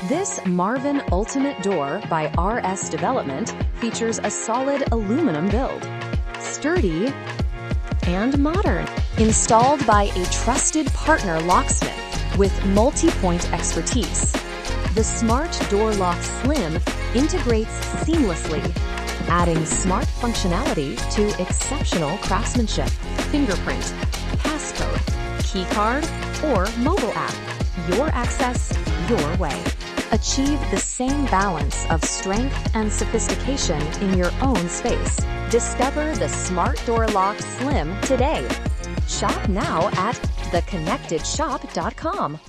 This Marvin Ultimate Door by RS Development features a solid aluminum build, sturdy and modern, installed by a trusted partner locksmith with multi-point expertise. The Smart Door Lock Slim integrates seamlessly, adding smart functionality to exceptional craftsmanship, fingerprint, passcode, keycard, or mobile app. Your access, your way. Achieve the same balance of strength and sophistication in your own space. Discover the Smart Door Lock Slim today. Shop now at theconnectedshop.com.